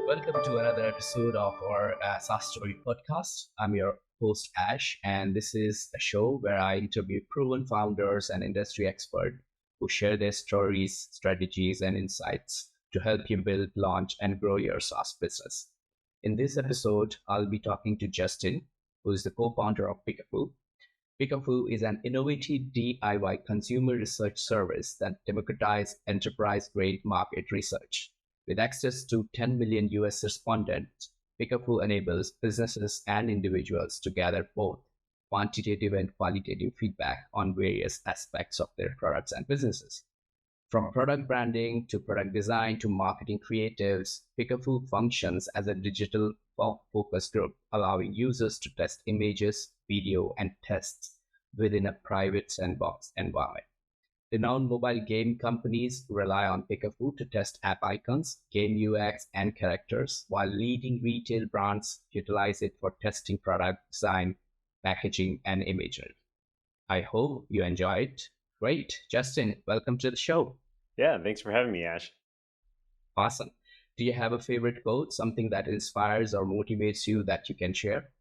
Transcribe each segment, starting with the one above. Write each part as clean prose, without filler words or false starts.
Welcome to another episode of our SaaS Story podcast. I'm your host, Ash, and this is a show where I interview proven founders and industry experts who share their stories, strategies, and insights to help you build, launch, and grow your SaaS business. In this episode, I'll be talking to Justin, who is the co founder of PickFu. PickFu is an innovative DIY consumer research service that democratizes enterprise grade market research. With access to 10 million US respondents, PickFu enables businesses and individuals to gather both quantitative and qualitative feedback on various aspects of their products and businesses. From product branding to product design to marketing creatives, PickFu functions as a digital focus group, allowing users to test images, video, and tests within a private sandbox environment. Renowned mobile game companies rely on PickFu to test app icons, game UX, and characters, while leading retail brands utilize it for testing product design, packaging, and imagery. I hope you enjoy it. Great. Justin, welcome to the show. Yeah, thanks for having me, Ash. Awesome. Do you have a favorite quote, something that inspires or motivates you that you can share?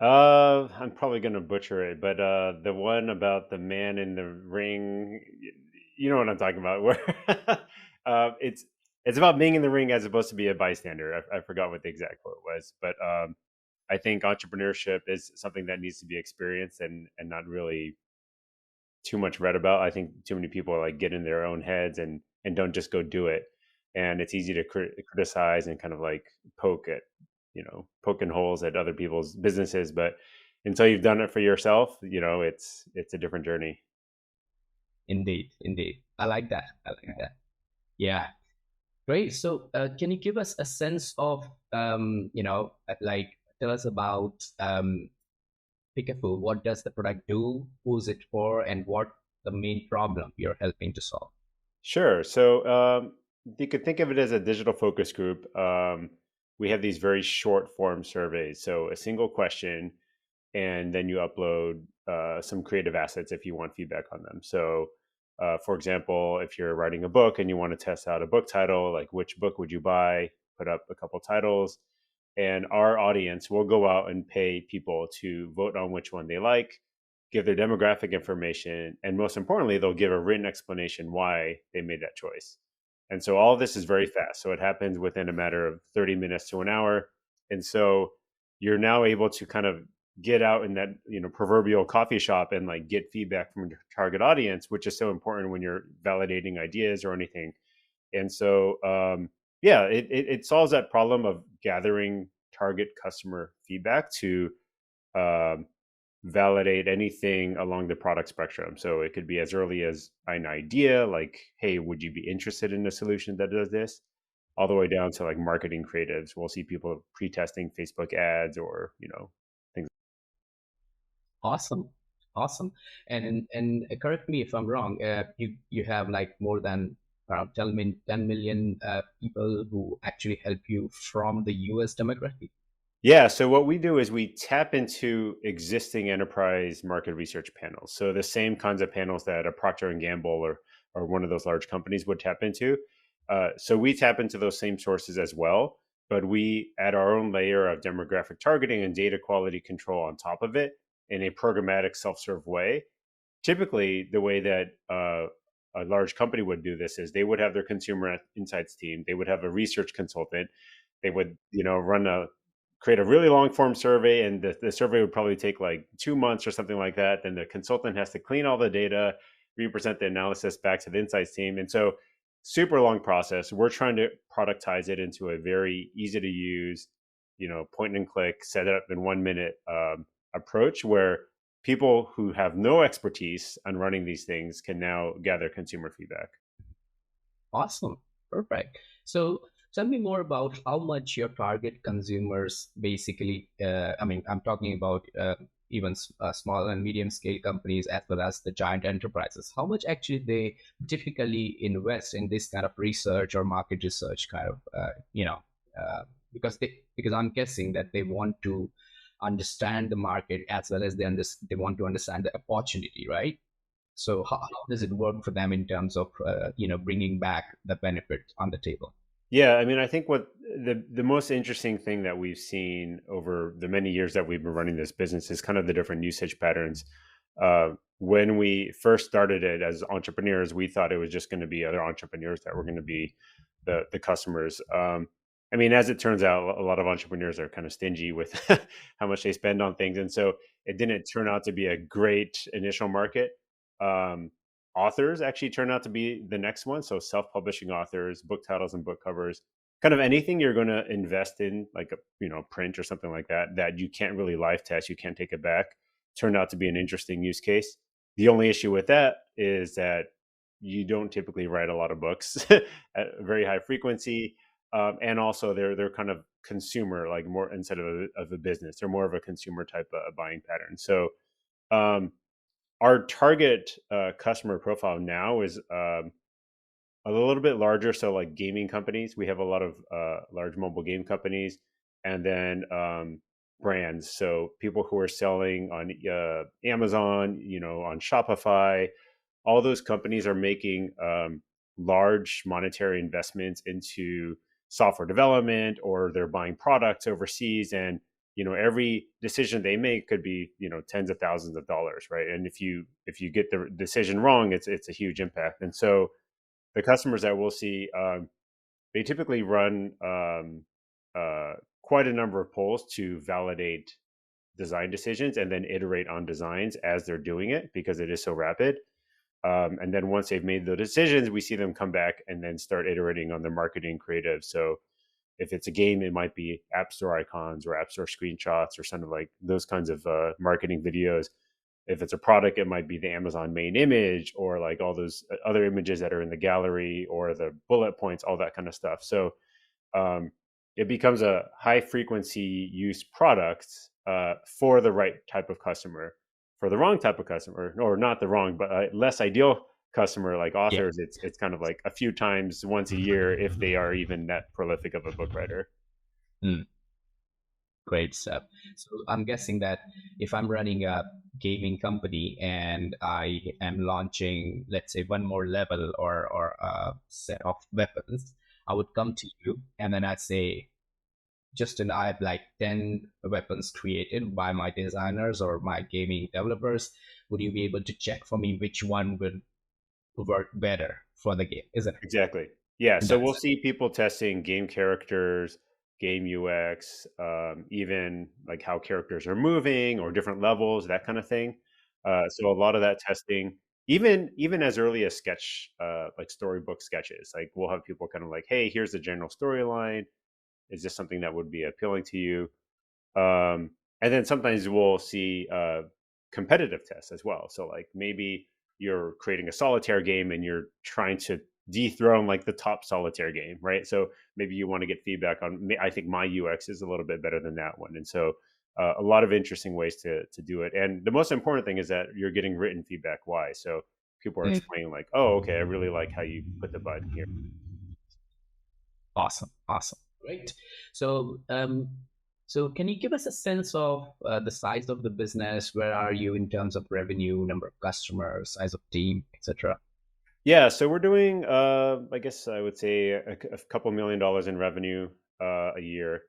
I'm probably gonna butcher it, but the one about the man in the ring, you know what I'm talking about, where it's about being in the ring as opposed to be a bystander. I forgot what the exact quote was, but I think entrepreneurship is something that needs to be experienced and not really too much read about. I think too many people like get in their own heads and don't just go do it. And it's easy to criticize and kind of like poke at, poking holes at other people's businesses. But until you've done it for yourself, it's a different journey. Indeed, indeed. I like that. I like that. Yeah. Great. So, can you give us a sense of, like, tell us about PickFu? What does the product do? Who's it for? And what the main problem you're helping to solve? Sure. So you could think of it as a digital focus group. We have these very short form surveys. So a single question, and then you upload some creative assets if you want feedback on them. So, for example, if you're writing a book and you want to test out a book title, like which book would you buy, put up a couple titles, and our audience will go out and pay people to vote on which one they like, give their demographic information, and most importantly, they'll give a written explanation why they made that choice. And so all of this is very fast. So it happens within a matter of 30 minutes to an hour. And so you're now able to kind of get out in that, proverbial coffee shop and like get feedback from your target audience, which is so important when you're validating ideas or anything. And so, yeah, it solves that problem of gathering target customer feedback to um, validate anything along the product spectrum. So it could be as early as an idea, like, hey, would you be interested in a solution that does this? All the way down to like marketing creatives. We'll see people pre-testing Facebook ads or, things. Awesome. Awesome. And correct me if I'm wrong. You have like more than around 10 million people who actually help you from the US demographic. Yeah. So what we do is we tap into existing enterprise market research panels. So the same kinds of panels that a Procter and Gamble or one of those large companies would tap into. So we tap into those same sources as well, but we add our own layer of demographic targeting and data quality control on top of it in a programmatic self-serve way. Typically, the way that a large company would do this is they would have their consumer insights team, they would have a research consultant, they would create a really long form survey, and the survey would probably take like 2 months or something like that. Then the consultant has to clean all the data, represent the analysis back to the insights team. And so super long process. We're trying to productize it into a very easy to use, point and click, set it up in 1 minute approach where people who have no expertise on running these things can now gather consumer feedback. Awesome. Perfect. So tell me more about how much your target consumers basically, I'm talking about even small and medium scale companies as well as the giant enterprises. How much actually they typically invest in this kind of research or market research kind of, because I'm guessing that they want to understand the market as well as they want to understand the opportunity, right? So how does it work for them in terms of bringing back the benefit on the table? Yeah, I mean, I think what the most interesting thing that we've seen over the many years that we've been running this business is kind of the different usage patterns. When we first started it as entrepreneurs, we thought it was just going to be other entrepreneurs that were going to be the customers. I mean, as it turns out, a lot of entrepreneurs are kind of stingy with how much they spend on things, and so it didn't turn out to be a great initial market. Um, Authors actually turn out to be the next one. So self-publishing authors, book titles and book covers, kind of anything you're going to invest in, like a print or something like that, that you can't really live test, you can't take it back, turned out to be an interesting use case. The only issue with that is that you don't typically write a lot of books at a very high frequency, and also they're kind of consumer, like more instead of a business. They're more of a consumer type of buying pattern. So um, our target customer profile now is a little bit larger. So, like gaming companies, we have a lot of large mobile game companies, and then brands. So, people who are selling on Amazon, on Shopify, all those companies are making large monetary investments into software development, or they're buying products overseas, and every decision they make could be tens of thousands of dollars, right? And if you get the decision wrong, it's a huge impact. And so the customers that we'll see, they typically run quite a number of polls to validate design decisions, and then iterate on designs as they're doing it, because it is so rapid. And then once they've made the decisions, we see them come back and then start iterating on their marketing creative. So if it's a game, it might be app store icons or app store screenshots or something like those kinds of marketing videos. If it's a product, it might be the Amazon main image, or like all those other images that are in the gallery, or the bullet points, all that kind of stuff. So um, it becomes a high frequency use product for the right type of customer. For the wrong type of customer, or not the wrong, but less ideal customer, like Yeah. authors, it's kind of like a few times once a year, if they are even that prolific of a book writer. Mm, great stuff. So I'm guessing that if I'm running a gaming company and I am launching, let's say, one more level or a set of weapons, I would come to you and then I'd say, Justin, I have like 10 weapons created by my designers or my gaming developers. Would you be able to check for me which one would work better for the game, isn't it? Exactly. Yeah. In So that we'll sense. see people testing game characters, game UX, even like how characters are moving or different levels, that kind of thing. So a lot of that testing, even as early as sketch, like storybook sketches, like we'll have people kind of like, hey, here's the general storyline. Is this something that would be appealing to you? And then sometimes we'll see competitive tests as well. So like maybe you're creating a solitaire game and you're trying to dethrone like the top solitaire game, right? So maybe you want to get feedback on. I think my UX is a little bit better than that one, and so a lot of interesting ways to do it. And the most important thing is that you're getting written feedback. Why? So people are explaining like, oh, okay, I really like how you put the button here. Awesome. Awesome. Great. So, so can you give us a sense of the size of the business? Where are you in terms of revenue, number of customers, size of team, etc.? Yeah, so we're doing, I guess I would say a couple $1 million in revenue a year.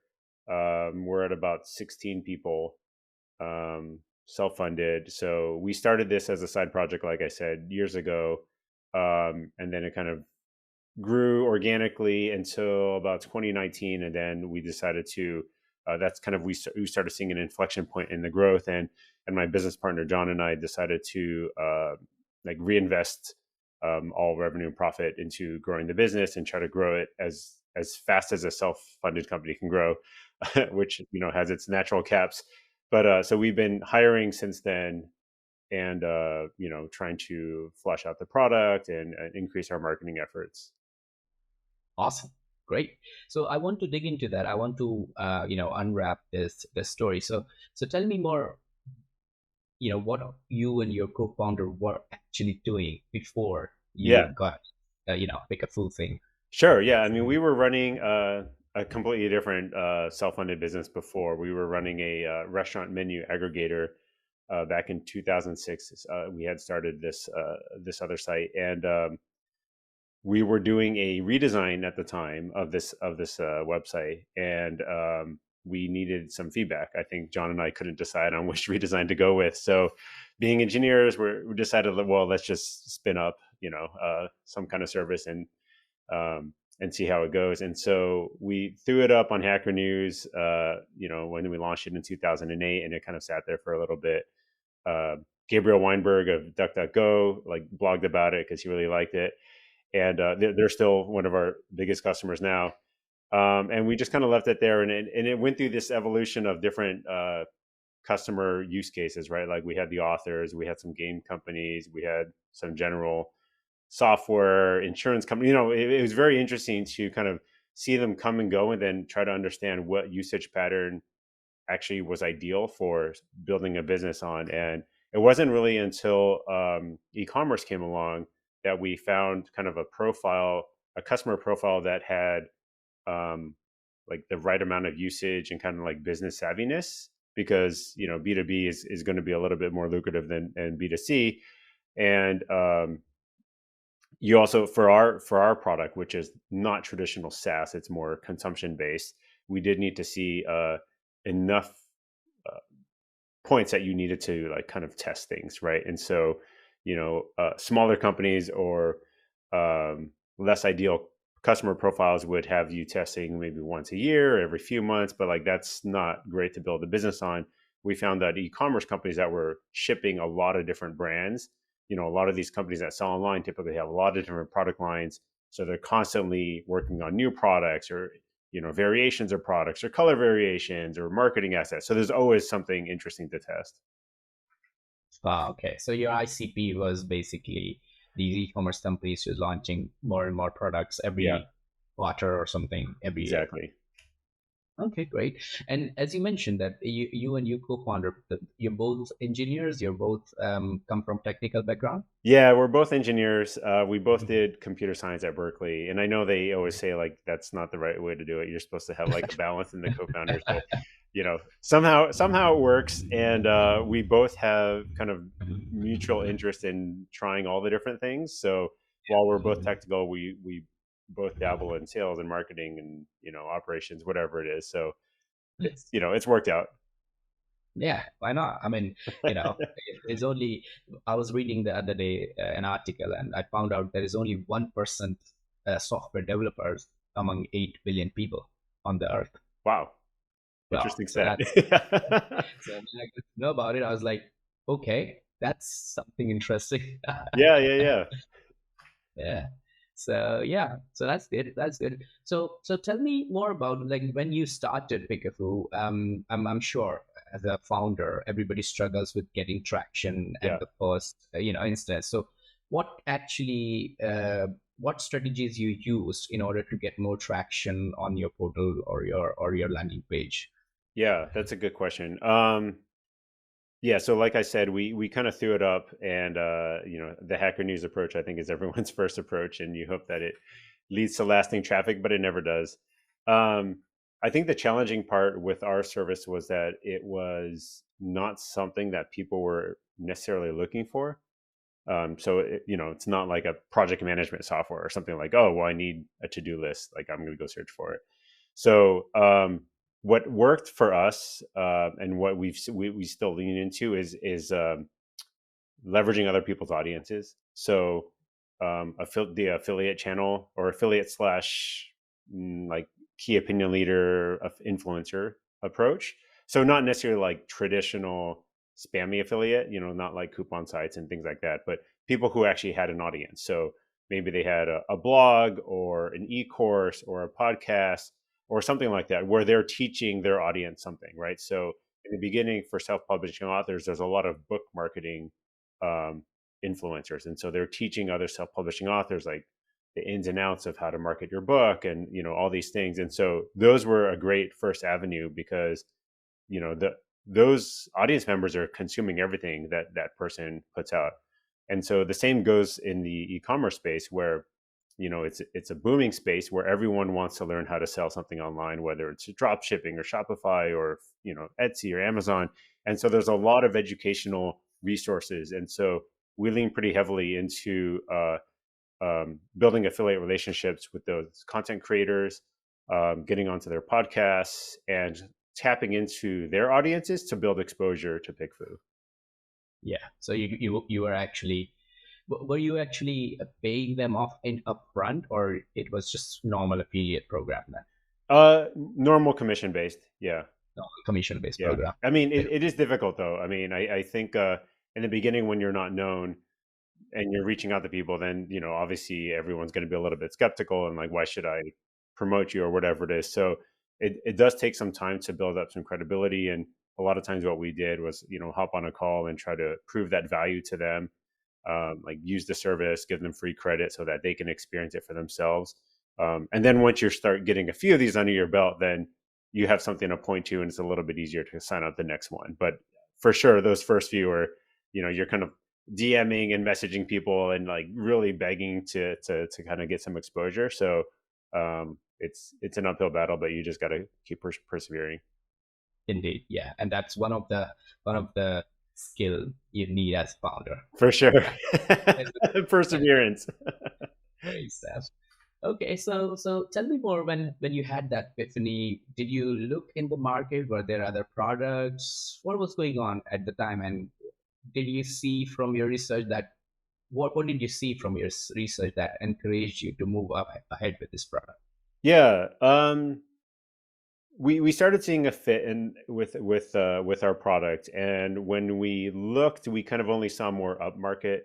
We're at about 16 people, self-funded. So we started this as a side project, like I said, years ago, and then it kind of grew organically until about 2019, and then we decided to. That's kind of we started seeing an inflection point in the growth, and my business partner John and I decided to like reinvest all revenue and profit into growing the business, and try to grow it as fast as a self-funded company can grow, which has its natural caps. But so we've been hiring since then, and trying to flush out the product and increase our marketing efforts. Awesome. Great. So I want to dig into that. I want to, unwrap this story. So tell me more. What you and your co-founder were actually doing before Yeah, you got, PickFu thing. sure. Yeah, I mean, we were running a completely different self-funded business before. We were running a restaurant menu aggregator back in 2006. We had started this other site, and we were doing a redesign at the time of this website, and we needed some feedback. I think John and I couldn't decide on which redesign to go with. So, being engineers, we decided, well, let's just spin up, some kind of service and see how it goes. And so we threw it up on Hacker News, when we launched it in 2008, and it kind of sat there for a little bit. Gabriel Weinberg of DuckDuckGo blogged about it because he really liked it, and they're still one of our biggest customers now. And we just kind of left it there, and it went through this evolution of different customer use cases, right? Like we had the authors, we had some game companies, we had some general software, insurance company. It was very interesting to kind of see them come and go, and then try to understand what usage pattern actually was ideal for building a business on. And it wasn't really until e-commerce came along that we found kind of a customer profile that had um, the right amount of usage and kind of business savviness, because B2B is going to be a little bit more lucrative than B2C. And you also, for our product, which is not traditional SaaS, it's more consumption based, we did need to see enough points that you needed to kind of test things, right? And so smaller companies or less ideal customer profiles would have you testing maybe once a year, every few months, but that's not great to build a business on. We found that e-commerce companies that were shipping a lot of different brands, a lot of these companies that sell online typically have a lot of different product lines, so they're constantly working on new products, or variations of products, or color variations, or marketing assets. So there's always something interesting to test. Okay. So your ICP was basically these e-commerce companies who's launching more and more products Yeah, every quarter or something every year. exactly. Okay, great. And as you mentioned that you and your co-founder, you're both engineers, you're both come from technical background. Yeah, we're both engineers. We both Mhm. did computer science at Berkeley, and I know they always say that's not the right way to do it. You're supposed to have a balance in the co-founders, but somehow it works. And we both have kind of mutual interest in trying all the different things. So while we're both technical, we both dabble in sales and marketing and operations, whatever it is. So it's worked out. Yeah, why not? I mean, you know, it's only, I was reading the other day an article and I found out there is only 1% software developers among 8 billion people on the earth. Wow, Well, interesting so stat. that's, so when I got to know about it, I was like, okay, that's something interesting. Yeah, yeah, yeah. Yeah. So yeah, so that's good. That's good. So tell me more about when you started PickFu. I'm sure as a founder, everybody struggles with getting traction at Yeah. the first instance. So what strategies you used in order to get more traction on your portal or your landing page? Yeah, that's a good question. Yeah, so like I said, we kind of threw it up, and the Hacker News approach, I think, is everyone's first approach, and you hope that it leads to lasting traffic, but it never does. Um, I think the challenging part with our service was that it was not something that people were necessarily looking for. So it's not like a project management software or something like, oh, well, I need a to-do list. Like I'm going to go search for it. So what worked for us, and what we still lean into is leveraging other people's audiences. So the affiliate channel, or affiliate slash key opinion leader of influencer approach. So not necessarily like traditional spammy affiliate, not like coupon sites and things like that, but people who actually had an audience. So maybe they had a blog or an e-course or a podcast or something like that, where they're teaching their audience something, right? So in the beginning, for self-publishing authors, there's a lot of book marketing um, influencers, and so they're teaching other self-publishing authors the ins and outs of how to market your book, and all these things. And so those were a great first avenue, because those audience members are consuming everything that person puts out. And so the same goes in the e-commerce space, where it's a booming space where everyone wants to learn how to sell something online, whether it's drop shipping or Shopify or Etsy or Amazon. And so there's a lot of educational resources, and so we lean pretty heavily into building affiliate relationships with those content creators, getting onto their podcasts, and tapping into their audiences to build exposure to PickFu. Yeah. So you were actually were you actually paying them off in upfront, or it was just normal affiliate program then? Normal commission based. Yeah. Normal commission based Yeah. program. I mean, Okay. it is difficult though. I mean, I think in the beginning when you're not known and you're reaching out to people, then, obviously everyone's going to be a little bit skeptical and like, why should I promote you or whatever it is? So it does take some time to build up some credibility. And a lot of times what we did was, hop on a call and try to prove that value to them, like use the service, give them free credit so that they can experience it for themselves. And then once you start getting a few of these under your belt, then you have something to point to, and it's a little bit easier to sign up the next one. But for sure, those first few are, you're kind of DMing and messaging people and like really begging to kind of get some exposure. So it's an uphill battle, but you just got to keep persevering. Indeed, yeah, and that's one of the skill you need as founder. For sure. Yeah, that's Perseverance. great stuff. Okay, so tell me more. When you had that epiphany, did you look in the market? Were there other products? What was going on at the time? And did you see from your research that what did you see from your research that encouraged you to move up ahead with this product? Yeah. We started seeing a fit in with our product, and when we looked, we kind of only saw more upmarket,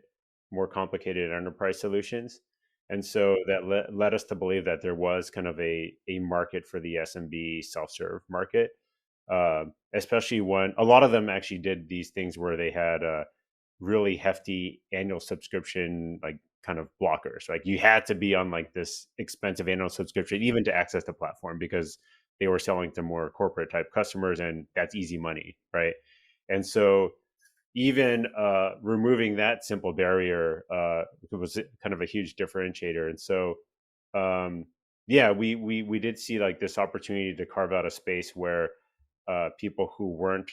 more complicated enterprise solutions, and so that led us to believe that there was kind of a market for the SMB self serve market, especially when a lot of them actually did these things where they had a really hefty annual subscription, like kind of blockers. Like you had to be on like this expensive annual subscription even to access the platform because they were selling to more corporate type customers, and that's easy money, right? And so even removing that simple barrier was kind of a huge differentiator. And so yeah, we did see like this opportunity to carve out a space where people who weren't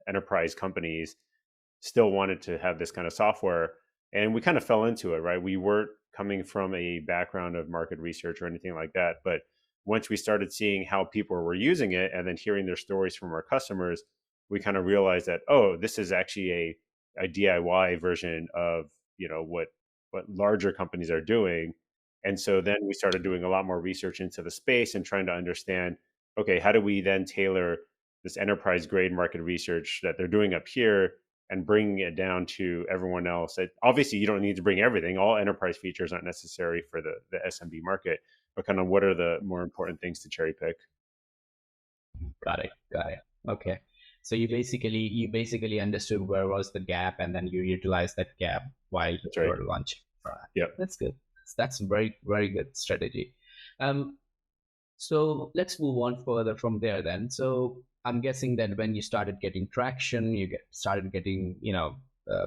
enterprise companies still wanted to have this kind of software, and we kind of fell into it, right? We weren't coming from a background of market research or anything like that, but once we started seeing how people were using it and then hearing their stories from our customers, we kind of realized that, oh, this is actually a DIY version of, what larger companies are doing. And so then we started doing a lot more research into the space and trying to understand, okay, how do we then tailor this enterprise grade market research that they're doing up here and bringing it down to everyone else? Obviously, you don't need to bring everything. All enterprise features aren't necessary for the SMB market, but kind of what are the more important things to cherry pick? Got it. Got it. Okay. So you basically understood where was the gap, and then you utilized that gap while That's you right. were launching product. Yep. That's good. That's very very good strategy. Um, so let's move on further from there then. So I'm guessing that when you started getting traction, started getting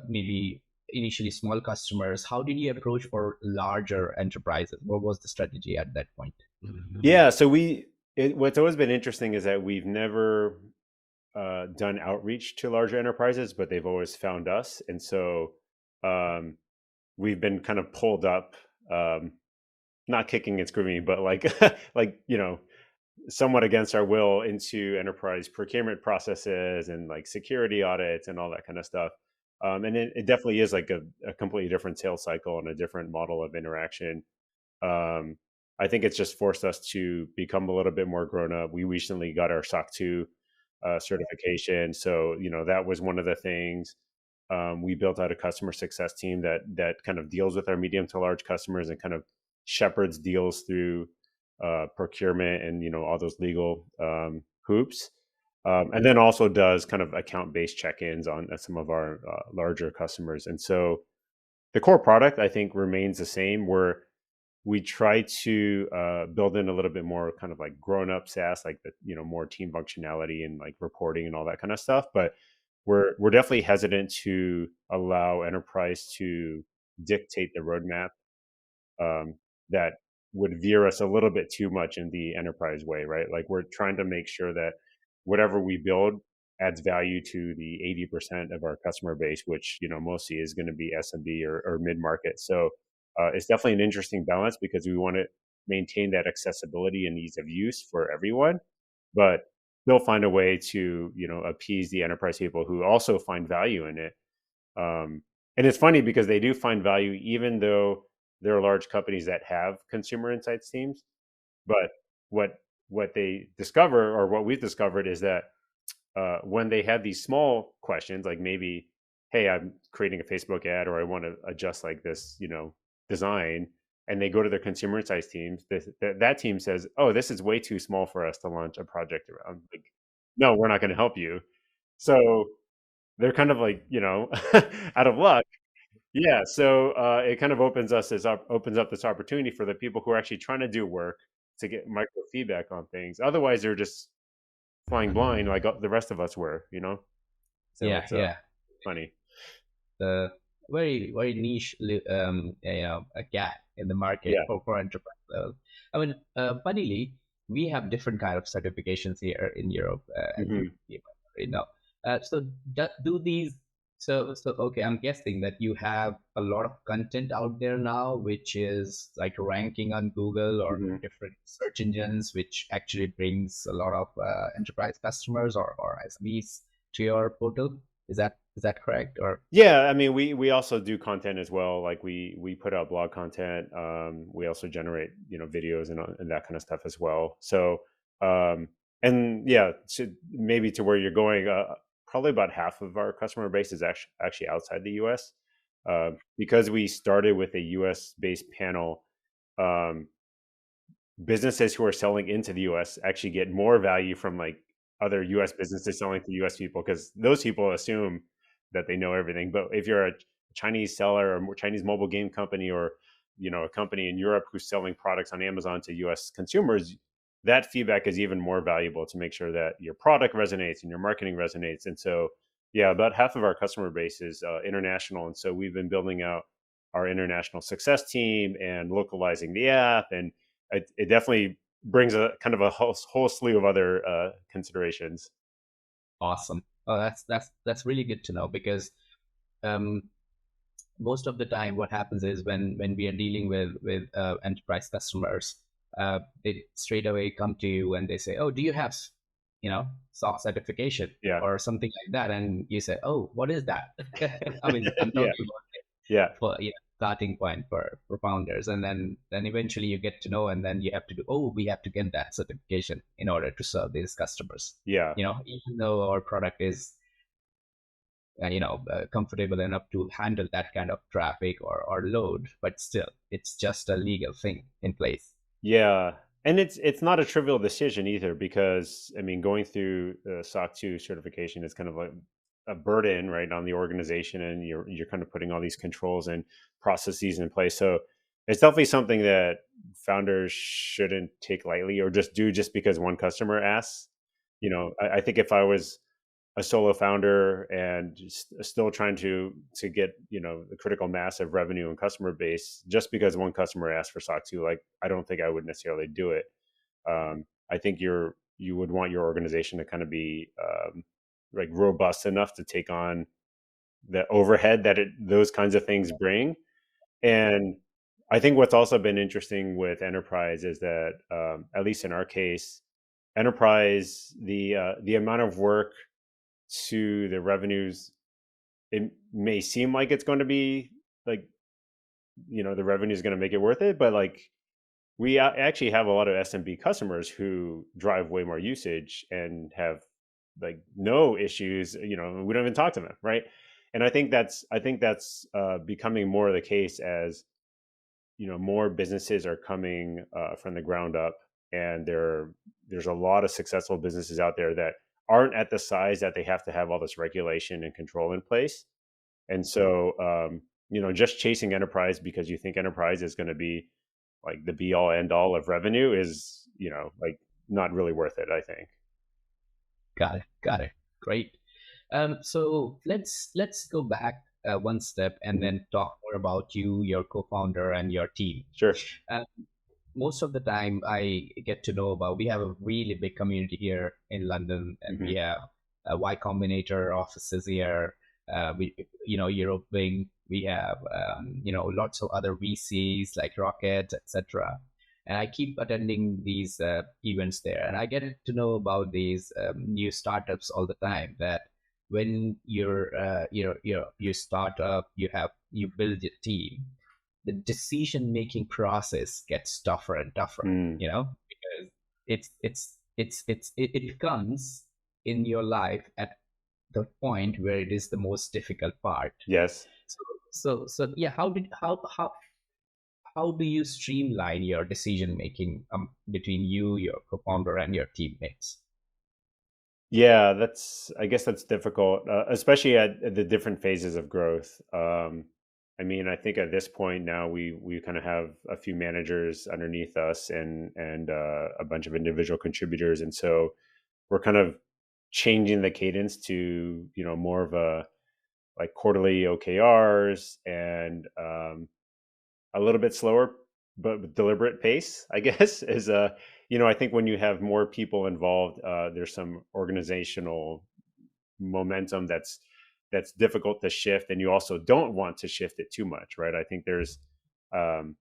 maybe initially small customers. How did you approach for larger enterprises? What was the strategy at that point? Yeah. So what's always been interesting is that we've never done outreach to larger enterprises, but they've always found us. And so um, we've been kind of pulled up, not kicking and screaming, but like, like, somewhat against our will into enterprise procurement processes and like security audits and all that kind of stuff. And it definitely is like a completely different sales cycle and a different model of interaction. Um, I think it's just forced us to become a little bit more grown up. We recently got our SOC 2 certification. So, that was one of the things. We built out a customer success team that kind of deals with our medium to large customers and kind of shepherds deals through procurement and all those legal hoops, and then also does kind of account based check-ins on some of our larger customers. And so the core product I think remains the same. Where we try to build in a little bit more kind of like grown up SaaS, like the more team functionality and like reporting and all that kind of stuff. But we're definitely hesitant to allow enterprise to dictate the roadmap, um, that would veer us a little bit too much in the enterprise way, right? Like we're trying to make sure that whatever we build adds value to the 80% of our customer base, which mostly is going to be SMB or mid market. So It's definitely an interesting balance because we want to maintain that accessibility and ease of use for everyone, but they'll find a way to, appease the enterprise people who also find value in it. And it's funny because they do find value even though there are large companies that have consumer insights teams. But what what they discover, or what we've discovered, is that when they have these small questions, like maybe, hey, I'm creating a Facebook ad, or I want to adjust like this, design, and they go to their consumer insights teams, that team says, oh, this is way too small for us to launch a project around. Like, no, we're not going to help you. So they're kind of like, out of luck. Yeah. So it kind of opens up this opportunity for the people who are actually trying to do work to get micro feedback on things. Otherwise, they're just flying blind like the rest of us were. So Yeah, it's yeah. funny. The very niche a gap in the market Yeah. for enterprise level. I mean, funnily, we have different kind of certifications here in Europe, as you Hmm. already know. So do these so okay, I'm guessing that you have a lot of content out there now, which is like ranking on Google or Hmm. different search engines, which actually brings a lot of enterprise customers or SMEs to your portal. Is that correct? Or Yeah, I mean, we also do content as well. Like we put out blog content. We also generate videos and that kind of stuff as well. So and yeah, maybe to where you're going, probably about half of our customer base is actually outside the U.S. Because we started with a U.S. based panel. Um, Businesses who are selling into the US actually get more value from like other US businesses selling to US people, because those people assume that they know everything. But if you're a Chinese seller or Chinese mobile game company, or a company in Europe who's selling products on Amazon to US consumers, that feedback is even more valuable to make sure that your product resonates and your marketing resonates. And so yeah, about half of our customer base is international, and so we've been building out our international success team and localizing the app, and it definitely brings a kind of a whole slew of other considerations. awesome. Oh, that's really good to know because um, most of the time what happens is when we are dealing with enterprise customers, they straight away come to you and they say, oh, do you have SOC certification Yeah, or something like that, and you say, oh, what is that? I mean, I'm yeah, talking about yeah, for starting point for founders, and then eventually you get to know, and then you have to do, oh, we have to get that certification in order to serve these customers, yeah. even though our product is comfortable enough to handle that kind of traffic or load, but still it's just a legal thing in place. Yeah, and it's not a trivial decision either, because I mean, going through SOC 2 certification is kind of like a burden, right, on the organization, and you're kind of putting all these controls and processes in place. So it's definitely something that founders shouldn't take lightly or just do just because one customer asks. I think if I was a solo founder and still trying to get the critical mass of revenue and customer base, just because one customer asked for SOC 2, like, I don't think I would necessarily do it. I think you would want your organization to kind of be like robust enough to take on the overhead that those kinds of things bring. And I think what's also been interesting with enterprise is that, at least in our case, enterprise, the amount of work to the revenues, it may seem like it's going to be like, the revenue is going to make it worth it, but like, we actually have a lot of SMB customers who drive way more usage and have like no issues. We don't even talk to them, right? And I think that's becoming more the case as more businesses are coming from the ground up, and there's a lot of successful businesses out there that aren't at the size that they have to have all this regulation and control in place. And so just chasing enterprise because you think enterprise is going to be like the be all end all of revenue is like not really worth it, I think. Got it. Great. So let's go back one step and Mhm. then talk more about you, your co-founder, and your team. Sure. uh, Most of the time I get to know about, we have a really big community here in London, and Hmm. we have Y Combinator offices here. We Europe wing. We have lots of other VCs like Rocket, etc. And I keep attending these events there, and I get to know about these new startups all the time. That when you start up, you build your team, the decision making process gets tougher and tougher, Mm, because it comes in your life at the point where it is the most difficult part. yes. So yeah, how do you streamline your decision making between you, your co-founder, and your teammates? Yeah, I guess that's difficult, especially at the different phases of growth. I mean, I think at this point now we kind of have a few managers underneath us and a bunch of individual contributors, and so we're kind of changing the cadence to more of a like quarterly OKRs and a little bit slower but with deliberate pace, I guess. Is I think when you have more people involved, there's some organizational momentum that's difficult to shift, and you also don't want to shift it too much, right? I think there's um,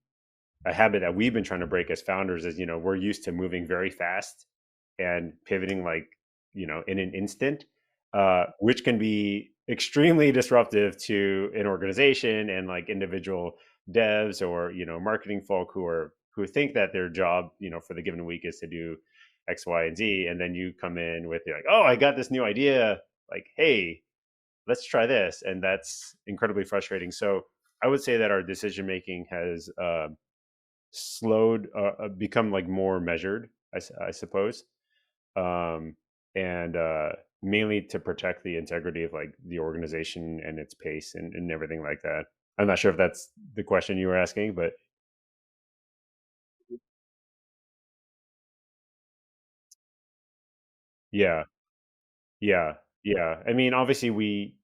a habit that we've been trying to break as founders is we're used to moving very fast and pivoting like in an instant, which can be extremely disruptive to an organization and like individual devs or marketing folk who think that their job for the given week is to do X, Y, and Z, and then you come in with you're like, oh, I got this new idea, like, hey, let's try this, and that's incredibly frustrating. So I would say that our decision making has slowed, become like more measured, I suppose, um, and mainly to protect the integrity of like the organization and its pace and everything like that. I'm not sure if that's the question you were asking, but yeah, yeah, yeah. I mean, obviously, we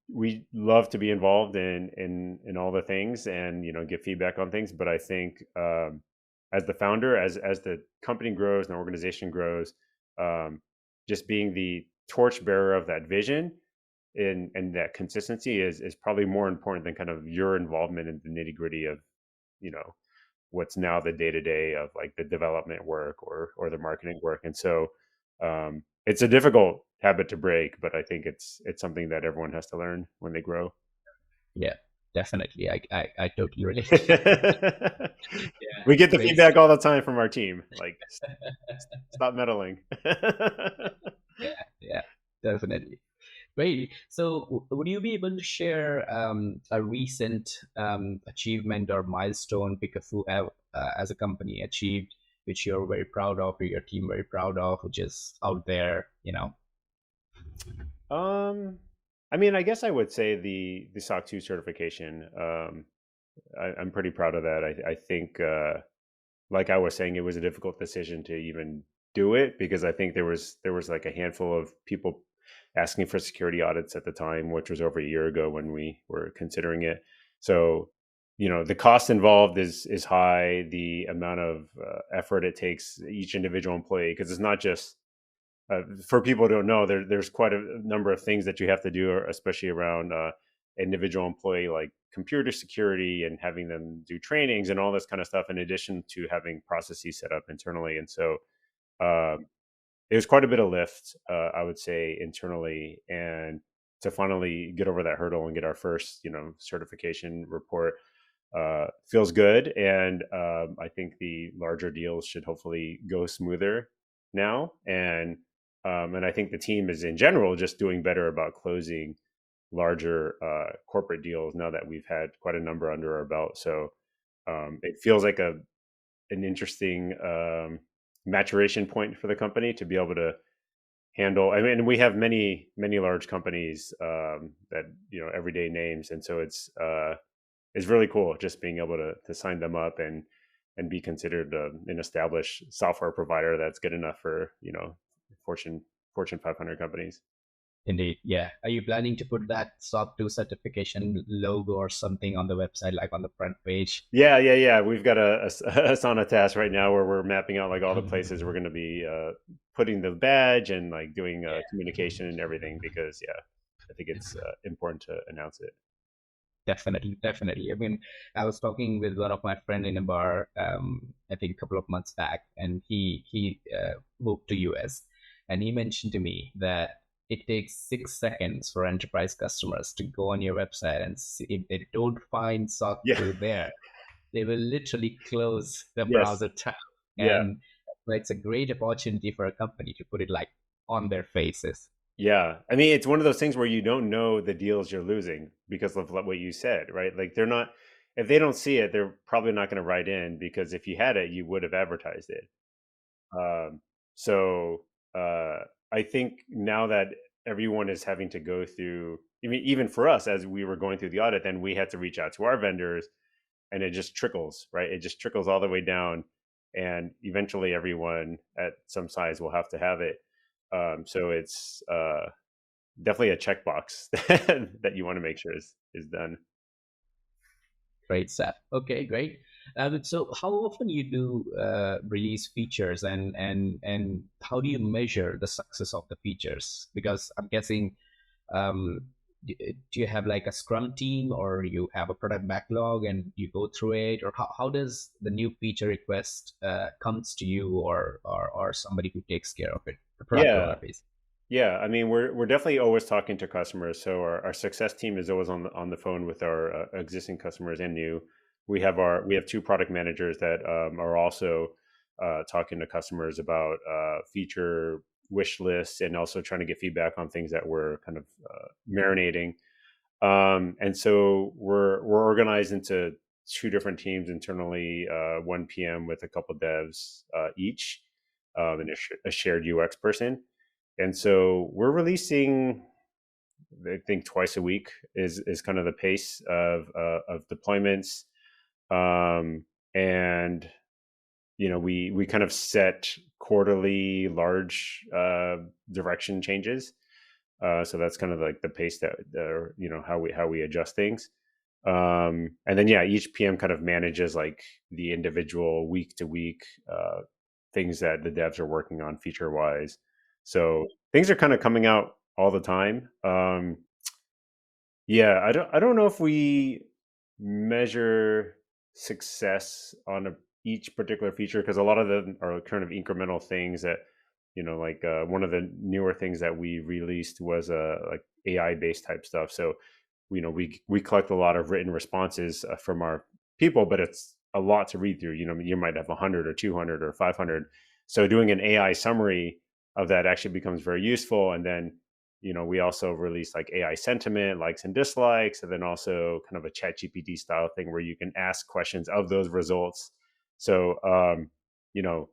love to be involved in all the things and give feedback on things, but I think as the founder, as the company grows and the organization grows, um, just being the torchbearer of that vision and that consistency is probably more important than kind of your involvement in the nitty gritty of you know what's now the day to day of like the development work or the marketing work. And so it's a difficult habit to break, but I think it's something that everyone has to learn when they grow. Yeah, definitely. I totally relate. Yeah, We get the great feedback stuff. all the time from our team, like, stop meddling." Yeah, yeah, definitely. Great. So, would you be able to share a recent achievement or milestone PickFu have as a company achieved, which you're very proud of, or your team very proud of, which is out there? um I mean, I guess I would say the SOC 2 certification. I'm pretty proud of that. I think, like I was saying, it was a difficult decision to even do it because I think there was like a handful of people asking for security audits at the time, which was over a year ago when we were considering it. So, the cost involved is high. The amount of effort it takes each individual employee, because it's not just for people who don't know, there's quite a number of things that you have to do, especially around individual employee, like computer security and having them do trainings and all this kind of stuff, in addition to having processes set up internally. And so um, it was quite a bit of lift, I would say, internally, and to finally get over that hurdle and get our first, certification report feels good. And I think the larger deals should hopefully go smoother now. And I think the team is in general just doing better about closing larger corporate deals now that we've had quite a number under our belt. So it feels like an interesting maturation point for the company to be able to handle. I mean, we have many large companies that everyday names, and so it's really cool just being able to sign them up and be considered an established software provider that's good enough for Fortune Fortune 500 companies. Indeed. Yeah. Are you planning to put that SOC 2 certification logo or something on the website, like on the front page? Yeah, yeah, yeah. We've got a Asana task right now where we're mapping out like all the places we're going to be putting the badge and like doing Yeah. communication and everything because yeah, I think it's important to announce it. Definitely, definitely. I mean, I was talking with one of my friend in a bar, I think a couple of months back, and he moved to US, and he mentioned to me that it takes 6 seconds for enterprise customers to go on your website and see if they don't find SOC Yeah. 2 there, they will literally close the Yes. browser tab, Yeah. and it's a great opportunity for a company to put it like on their faces. Yeah. I mean, it's one of those things where you don't know the deals you're losing because of what you said, right? Like they're not, if they don't see it, they're probably not going to write in because if you had it, you would have advertised it. Um, so uh, I think now that everyone is having to go through, I mean, even for us, as we were going through the audit, then we had to reach out to our vendors and it just trickles, right? It just trickles all the way down. And eventually everyone at some size will have to have it. So it's definitely a checkbox that you want to make sure is done. Great stuff. Okay, great. So, how often you do release features, and how do you measure the success of the features? Because I'm guessing, um, do you have like a Scrum team, or you have a product backlog, and you go through it, or how does the new feature request comes to you, or somebody who takes care of it, the product owner, Yeah. basically? Yeah, I mean, we're definitely always talking to customers. So our success team is always on the phone with our existing customers and new. We have two product managers that are also talking to customers about feature wish lists and also trying to get feedback on things that we're kind of marinating. And so we're organized into two different teams internally, one PM with a couple devs each, and a shared UX person. And so we're releasing, I think, twice a week is kind of the pace of deployments. And we kind of set quarterly large direction changes. So that's kind of like the pace that how we adjust things. And then yeah, each PM kind of manages like the individual week to week things that the devs are working on feature wise. So things are kind of coming out all the time. Yeah, I don't know if we measure success on each particular feature because a lot of them are kind of incremental things that like one of the newer things that we released was like AI based type stuff. So we collect a lot of written responses from our people, but it's a lot to read through. You might have 100 or 200 or 500. So doing an AI summary of that actually becomes very useful. And then we also release like AI sentiment, likes and dislikes, and then also kind of a chat GPT style thing where you can ask questions of those results. So, you know,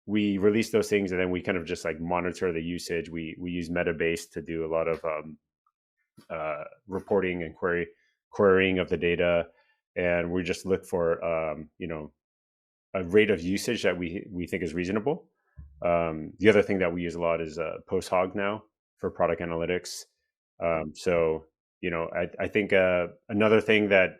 we release those things and then we kind of just like monitor the usage. We use Metabase to do a lot of reporting and querying of the data. And we just look for, a rate of usage that we think is reasonable. The other thing that we use a lot is post hog now for product analytics. So I think another thing that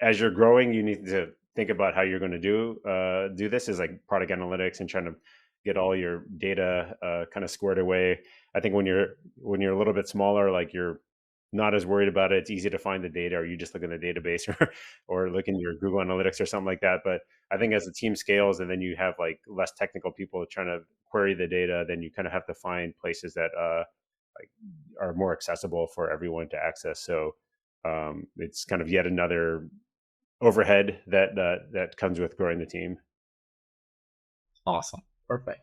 as you're growing, you need to think about how you're going to do this is like product analytics and trying to get all your data kind of squared away. I think when you're a little bit smaller, like you're not as worried about it. It's easy to find the data, or you just look in the database or look in your Google Analytics or something like that. But I think as the team scales and then you have like less technical people trying to query the data, then you kind of have to find places that like are more accessible for everyone to access. So it's kind of yet another overhead that comes with growing the team. Awesome, perfect.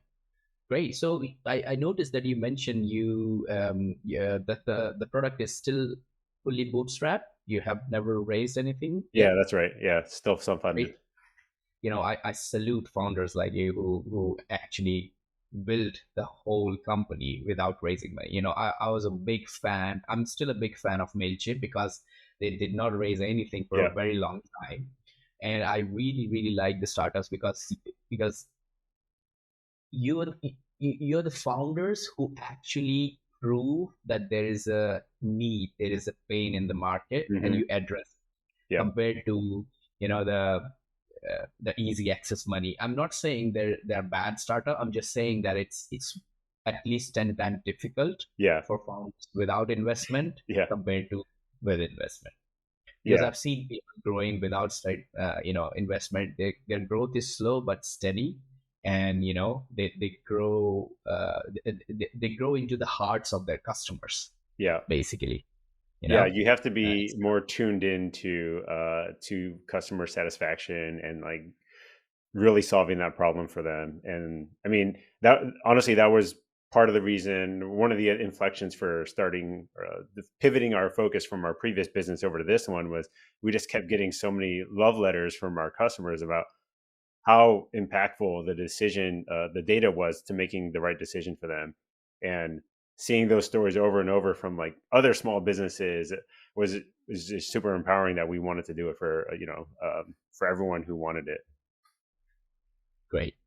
Great. So I noticed that you mentioned yeah, that the product is still fully bootstrapped. You have never raised anything Yeah, yet. that's right. Yeah, still self funded. Great. I salute founders like you who actually built the whole company without raising money. I was a big fan. I'm still a big fan of Mailchimp because they did not raise anything for a Yeah. very long time, and I really really like the startups because you're you're the founders who actually prove that there is a need, there is a pain in the market, and Hmm. you address Yep. compared to the easy access money. I'm not saying they're bad startup. I'm just saying that it's at least 10 times difficult Yeah. for founders without investment Yeah. compared to. with investment. Because Yeah. I've seen people growing without investment. Their growth is slow but steady, and they grow. They grow into the hearts of their customers, Yeah. basically. You Yeah, know, you have to uh, be more tuned into to customer satisfaction and like really solving that problem for them. And I mean, that honestly, that was part of the reason, one of the inflections for starting pivoting our focus from our previous business over to this one was we just kept getting so many love letters from our customers about how impactful the data was to making the right decision for them. And seeing those stories over and over from like other small businesses was just super empowering that we wanted to do it for, for everyone who wanted it.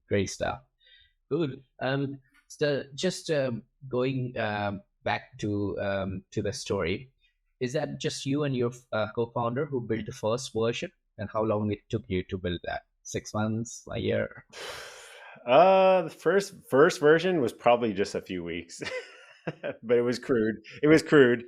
great stuff. Good. So just going back to the story, is that just you and your co-founder who built the first version, and how long it took you to build that? 6 months, a year? The first version was probably just a few weeks, but it was crude. It was crude.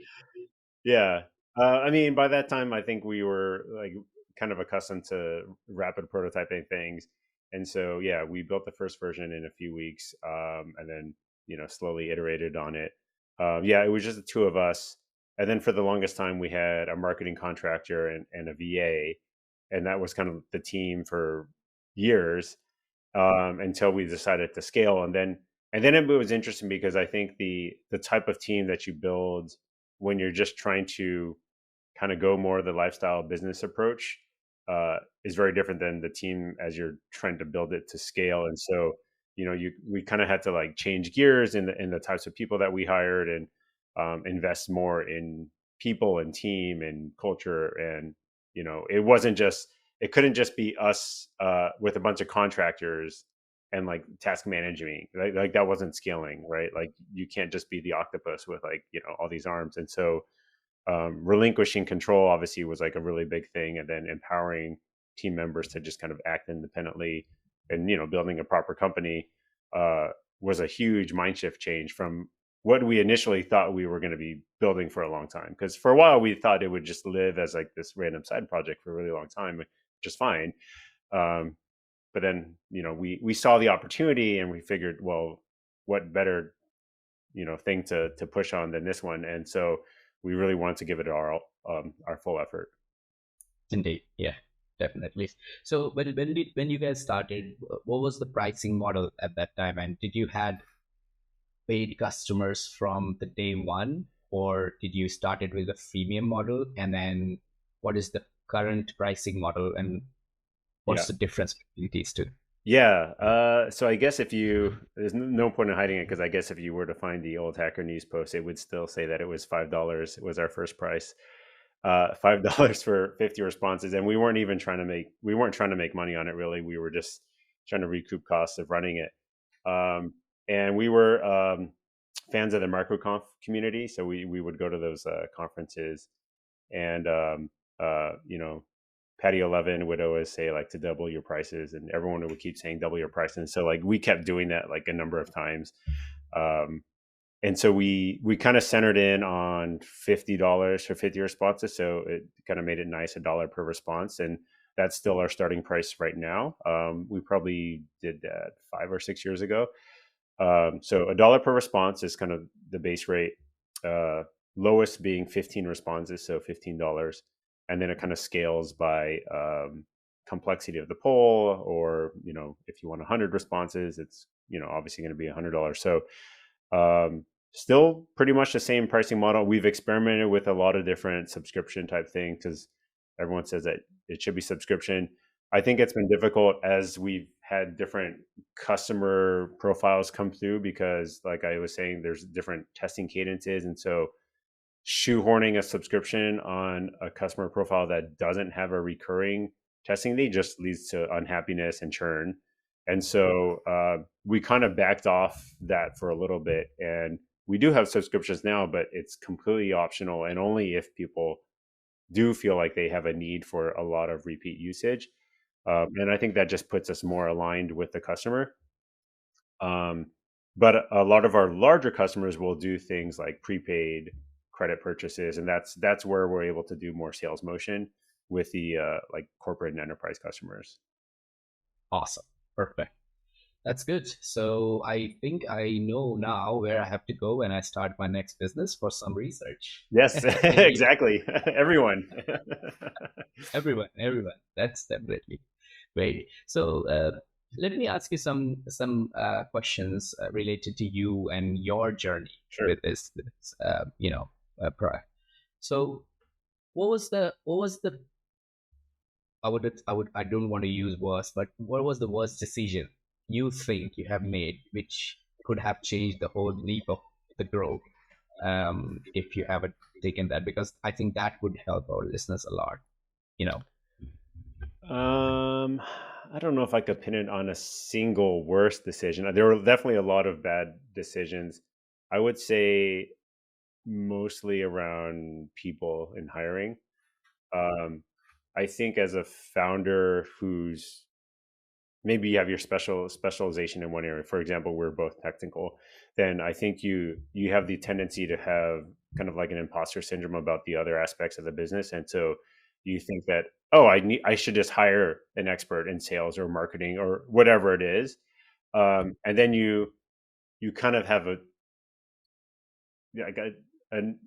Yeah. I mean, by that time, I think we were like kind of accustomed to rapid prototyping things. And so, yeah, we built the first version in a few weeks, and then, slowly iterated on it. Yeah, it was just the two of us. And then for the longest time, we had a marketing contractor and a VA. And that was kind of the team for years, until we decided to scale. And then it was interesting because I think the type of team that you build when you're just trying to kind of go more the lifestyle business approach, is very different than the team as you're trying to build it to scale. And so, we kind of had to like change gears in the types of people that we hired, and invest more in people and team and culture. And it couldn't just be us with a bunch of contractors and like task managing, like that wasn't scaling, right? Like you can't just be the octopus with like all these arms. And so, relinquishing control obviously was like a really big thing, and then empowering team members to just kind of act independently, and building a proper company, uh, was a huge mind shift change from what we initially thought we were going to be building for a long time. Because for a while we thought it would just live as like this random side project for a really long time, which is fine. um, but then we saw the opportunity, and we figured, well, what better thing to push on than this one. And so we really wanted to give it our full effort. Indeed, yeah, definitely. So when you guys started, what was the pricing model at that time, and did you had paid customers from the day one, or did you started with a freemium model, and then what is the current pricing model, and what's Yeah. the difference between these two? Yeah. So I guess if you, there's no point in hiding it, because I guess if you were to find the old Hacker News post, it would still say that it was $5 was our first price. $5 for 50 responses. And we weren't trying to make money on it really. We were just trying to recoup costs of running it. And we were, fans of the MicroConf community. So we would go to those conferences, and, Patty 11 would always say like to double your prices, and everyone would keep saying double your price. And so like we kept doing that like a number of times. Um, and so we kind of centered in on $50 for 50 responses. So it kind of made it nice, $1 per response. And that's still our starting price right now. We probably did that 5 or 6 years ago. So $1 per response is kind of the base rate. Uh, Lowest being 15 responses, so $15, and then it kind of scales by, complexity of the poll, or if you want 100 responses, it's obviously going to be $100. So, still pretty much the same pricing model. We've experimented with a lot of different subscription type things because everyone says that it should be subscription. I think it's been difficult as we've had different customer profiles come through, because like I was saying, there's different testing cadences. And so shoehorning a subscription on a customer profile that doesn't have a recurring testing need just leads to unhappiness and churn. And so, we kind of backed off that for a little bit. And we do have subscriptions now, but it's completely optional, and only if people do feel like they have a need for a lot of repeat usage. And I think that just puts us more aligned with the customer. Um, but a lot of our larger customers will do things like prepaid, credit purchases, and that's where we're able to do more sales motion with the like corporate and enterprise customers. Awesome. Perfect. That's good. So I think I know now where I have to go when I start my next business for some research. Yes, Maybe exactly. Everyone. everyone. That's definitely great. So let me ask you some questions related to you and your journey Sure. with this product. So what was the I don't want to use worst, but what was the worst decision you think you have made, which could have changed the whole leap of the growth, if you haven't taken that? Because I think that would help our listeners a lot. You know, Um, I don't know if I could pin it on a single worst decision. There were definitely a lot of bad decisions. I would say mostly around people and hiring. Um, I think as a founder who's maybe you have your specialization in one area. For example, we're both technical. Then I think you have the tendency to have kind of like an imposter syndrome about the other aspects of the business, and so you think that, oh, I should just hire an expert in sales or marketing or whatever it is, and then you kind of have a yeah, like an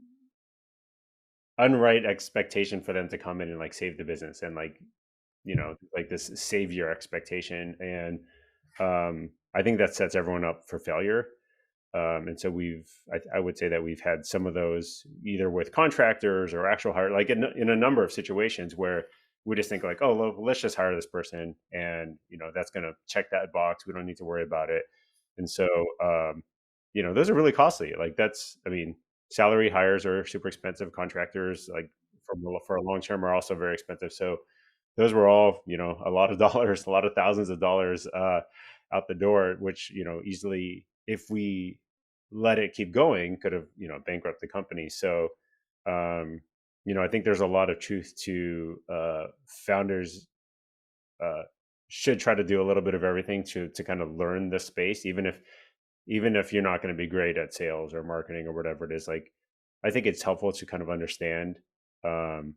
unright expectation for them to come in and like save the business and like like this savior expectation. And I think that sets everyone up for failure. And so I would say that we've had some of those either with contractors or actual hire, like in a number of situations where we just think like, oh, let's just hire this person, and that's going to check that box. We don't need to worry about it. And so, those are really costly. Like I mean, salary hires are super expensive. Contractors, like for a long term, are also very expensive. So those were all, a lot of dollars, a lot of thousands of dollars out the door, which, easily, if we let it keep going, could have, bankrupt the company. So, I think there's a lot of truth to founders uh, should try to do a little bit of everything to kind of learn the space, even if you're not going to be great at sales or marketing or whatever it is. Like, I think it's helpful to kind of understand, um,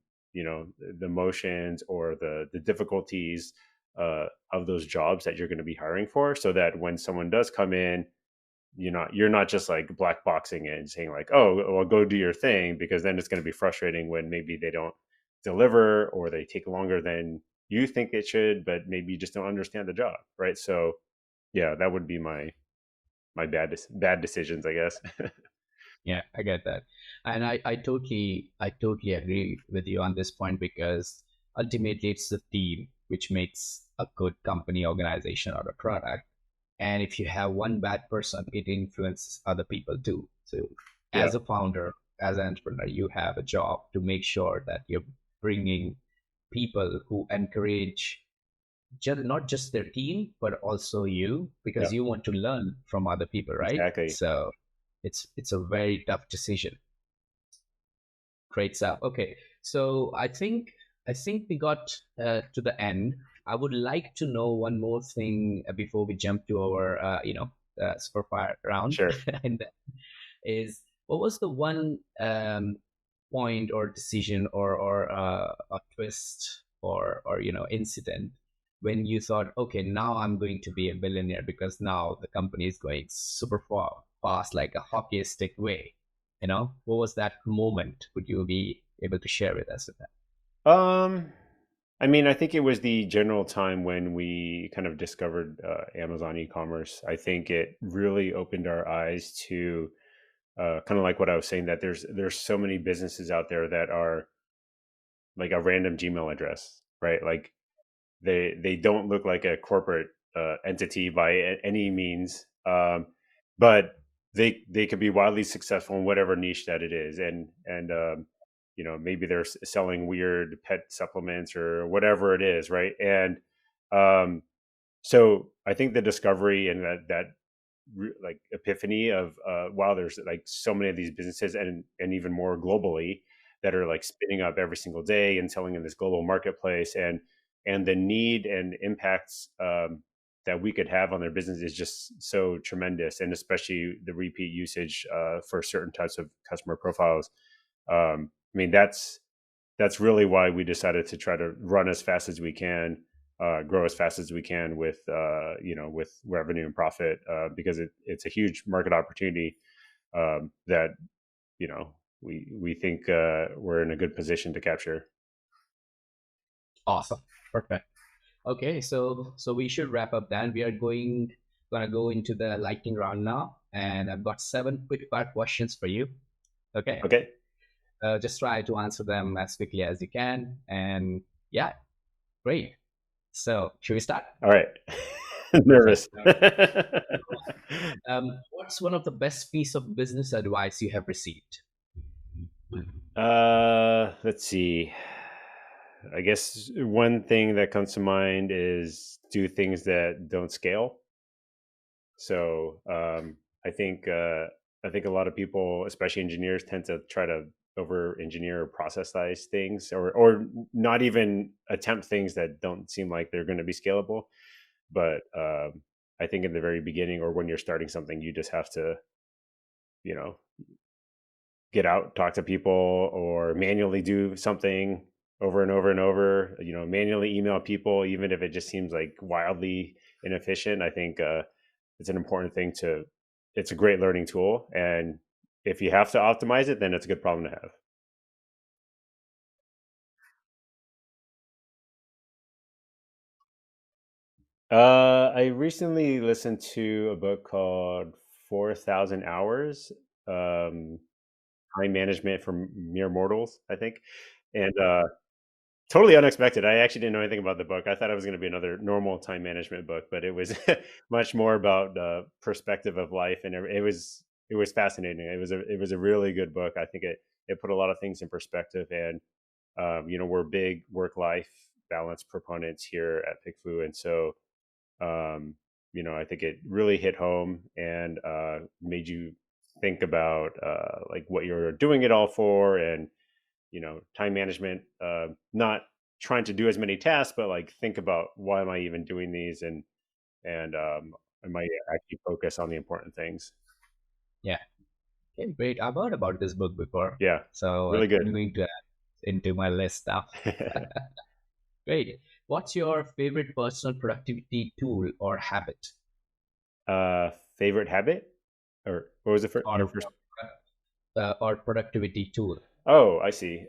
the motions or the difficulties of those jobs that you're going to be hiring for, so that when someone does come in, you're not just like black boxing it and saying like, oh, well, go do your thing, because then it's going to be frustrating when maybe they don't deliver or they take longer than you think it should, but maybe you just don't understand the job, right? So yeah, that would be my bad decisions, I guess. yeah, I get that, and I totally agree with you on this point, because ultimately it's the team which makes a good company, organization, or a product. And if you have one bad person, it influences other people too. So Yeah, as a founder, as an entrepreneur, you have a job to make sure that you're bringing people who encourage not just their team but also you, yeah, because you want to learn from other people, right? exactly. So it's a very tough decision. Great stuff. Okay, so I think we got to the end. I would like to know one more thing before we jump to our super fire round, Sure. and that is, what was the one point or decision or a twist or incident when you thought, okay, now I'm going to be a billionaire because now the company is going super fast, like a hockey stick way. What was that moment? Would you be able to share with us with that? Um, I mean, I think it was the general time when we kind of discovered Amazon e-commerce. I think it really opened our eyes to kind of like what I was saying, that there's so many businesses out there that are like a random Gmail address, right? Like they don't look like a corporate entity by any means, but they could be wildly successful in whatever niche that it is, and maybe they're selling weird pet supplements or whatever it is, right? And um, so I think the discovery and that like epiphany of wow, there's like so many of these businesses, and even more globally, that are like spinning up every single day and selling in this global marketplace, and the need and impacts that we could have on their business is just so tremendous, and especially the repeat usage for certain types of customer profiles. I mean, that's really why we decided to try to run as fast as we can, grow as fast as we can with with revenue and profit, because it's a huge market opportunity, that we think we're in a good position to capture. Awesome. Perfect. Okay, so we should wrap up then. We are gonna go into the lightning round now, and I've got seven quick fire questions for you. Okay, Okay. just try to answer them as quickly as you can, and yeah, great. So should we start? All right. Perfect. Nervous. What's one of the best piece of business advice you have received? Let's see. I guess one thing that comes to mind is do things that don't scale. So I think I think a lot of people, especially engineers, tend to try to over engineer or processize things, or not even attempt things that don't seem like they're going to be scalable. But I think in the very beginning, or when you're starting something, you just have to, you know, get out, talk to people, or manually do something over and over and over. Manually email people, even if it just seems like wildly inefficient. I think it's an important thing to. It's a great learning tool, and if you have to optimize it, then it's a good problem to have. I recently listened to a book called 4,000 Hours, um, Time Management for Mere Mortals, I think. And totally unexpected. I actually didn't know anything about the book. I thought it was going to be another normal time management book, but it was much more about the perspective of life, and it was fascinating. It was a really good book. I think it put a lot of things in perspective, and we're big work life balance proponents here at PickFu, and so I think it really hit home and made you think about like what you're doing it all for, and time management, not trying to do as many tasks, but like think about why am I even doing these, and am I actually focus on the important things. Yeah, okay, great. I've heard about this book before, Yeah, so really good. I'm going to add into my list now. Great. What's your favorite personal productivity tool or habit? Favorite habit, or what was your Or first? or productivity tool? Oh, I see.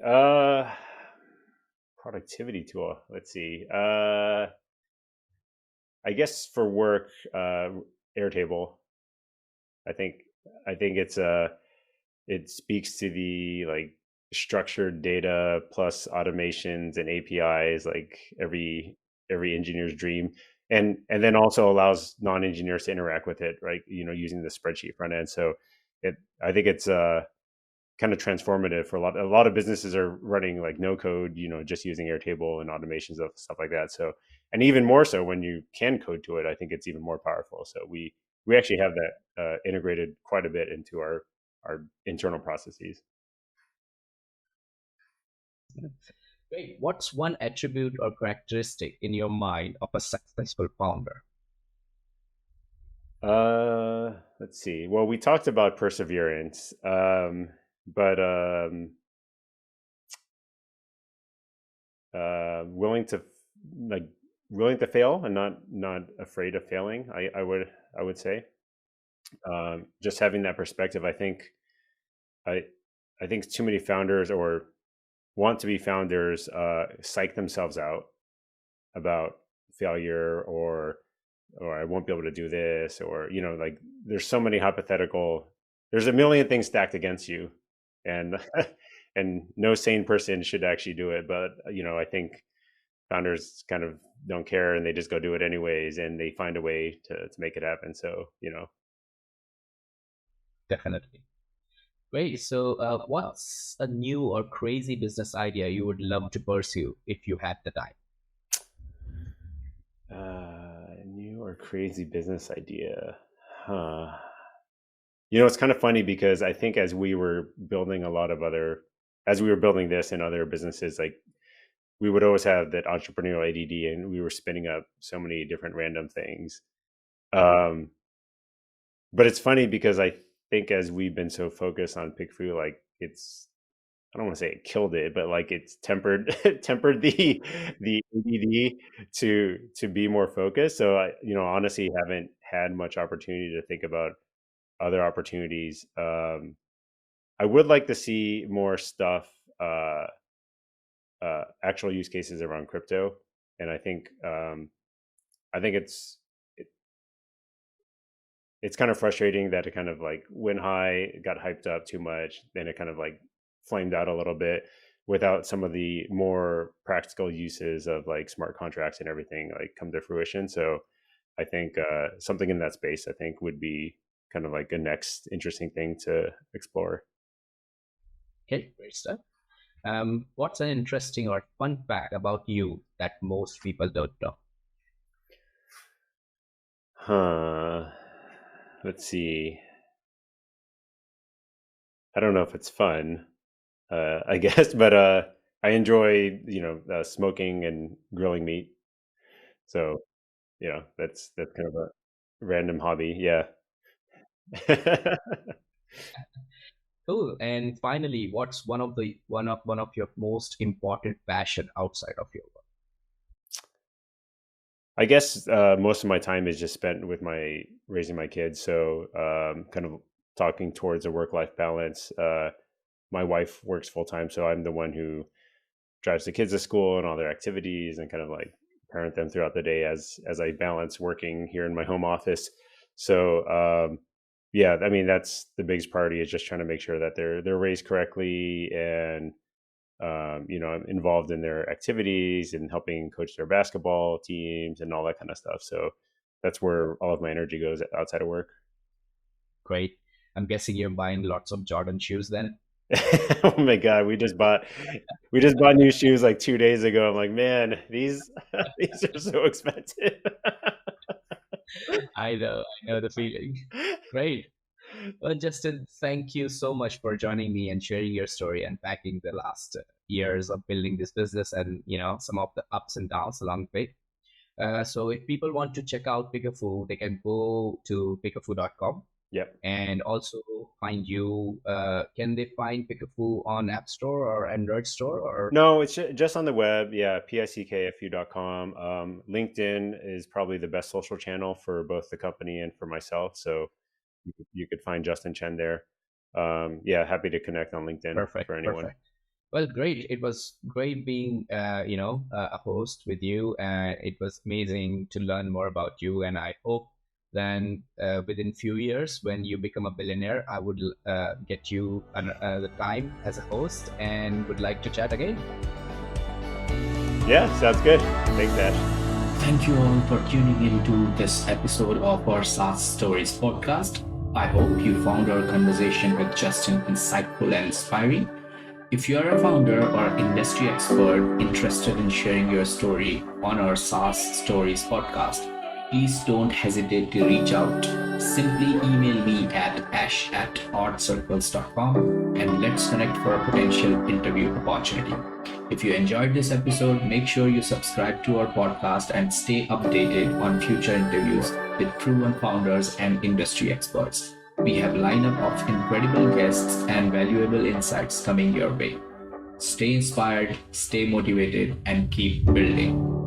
Productivity tool. Let's see. I guess for work, Airtable. I think I think it speaks to the like structured data plus automations and APIs, like every engineer's dream, and then also allows non-engineers to interact with it, right? Using the spreadsheet front end. So it I think it's kind of transformative for a lot of businesses are running like no code, just using Airtable and automations of stuff like that. So, and even more so when you can code to it, I think it's even more powerful. So we actually have that integrated quite a bit into our internal processes. Great. What's one attribute or characteristic in your mind of a successful founder? Let's see. Well, we talked about perseverance, but willing to like willing to fail and not afraid of failing. I would say, just having that perspective. I I think too many founders or want to be founders psych themselves out about failure, or I won't be able to do this, or like there's so many hypothetical. There's a million things stacked against you, and and no sane person should actually do it. But I think founders kind of don't care, and they just go do it anyways, and they find a way to make it happen. So Definitely. Great. So, what's a new or crazy business idea you would love to pursue if you had the time? new or crazy business idea, huh? It's kind of funny because I think as we were building this and other businesses, like we would always have that entrepreneurial ADD, and we were spinning up so many different random things. Um, but it's funny because I think as we've been so focused on PickFu, like I don't want to say it killed it, but like it's tempered tempered the ADD to be more focused. So I, honestly haven't had much opportunity to think about other opportunities. I would like to see more stuff, uh, actual use cases around crypto, and I think it, it's kind of frustrating that it kind of like went high, got hyped up too much, then it kind of like flamed out a little bit without some of the more practical uses of like smart contracts and everything like come to fruition. So I think something in that space I think would be kind of like a next interesting thing to explore. Okay, great stuff. What's an interesting or fun fact about you that most people don't know? Huh. Let's see. I don't know if it's fun, I guess, but I enjoy, smoking and grilling meat. So, that's kind of a random hobby. Yeah. Cool. And finally, what's one of your most important passion outside of your work? I guess most of my time is just spent with my raising my kids. So, kind of talking towards a work-life balance. My wife works full time, so I'm the one who drives the kids to school and all their activities and kind of like parent them throughout the day as I balance working here in my home office. So yeah, I mean that's the biggest priority is just trying to make sure that they're raised correctly and I'm involved in their activities and helping coach their basketball teams and all that kind of stuff. So that's where all of my energy goes outside of work. Great. I'm guessing you're buying lots of Jordan shoes then. Oh my god, we just bought new shoes like 2 days ago. I'm like, man, these these are so expensive. I know the feeling. Great. Well, Justin, thank you so much for joining me and sharing your story and packing the last years of building this business and some of the ups and downs along the way. So if people want to check out PickFu, they can go to pickfu.com Yep. and also find you. Can they find PickFu on App Store or Android Store or? No, it's just on the web. Yeah, pickfu.com. LinkedIn is probably the best social channel for both the company and for myself. So you could find Justin Chen there. Yeah, happy to connect on LinkedIn Perfect, for anyone. perfect. Well, great. It was great being, a host with you. It was amazing to learn more about you. And I hope then within few years, when you become a billionaire, I would get you the time as a host and would like to chat again. Yeah, sounds good. Thanks, Ash. Thank you all for tuning into this episode of our SaaS Stories podcast. I hope you found our conversation with Justin insightful and inspiring. If you are a founder or industry expert interested in sharing your story on our SaaS Stories podcast, please don't hesitate to reach out. Simply email me at ash@oddcircles.com and let's connect for a potential interview opportunity. If you enjoyed this episode, make sure you subscribe to our podcast and stay updated on future interviews with proven founders and industry experts. We have a lineup of incredible guests and valuable insights coming your way. Stay inspired, stay motivated, and keep building.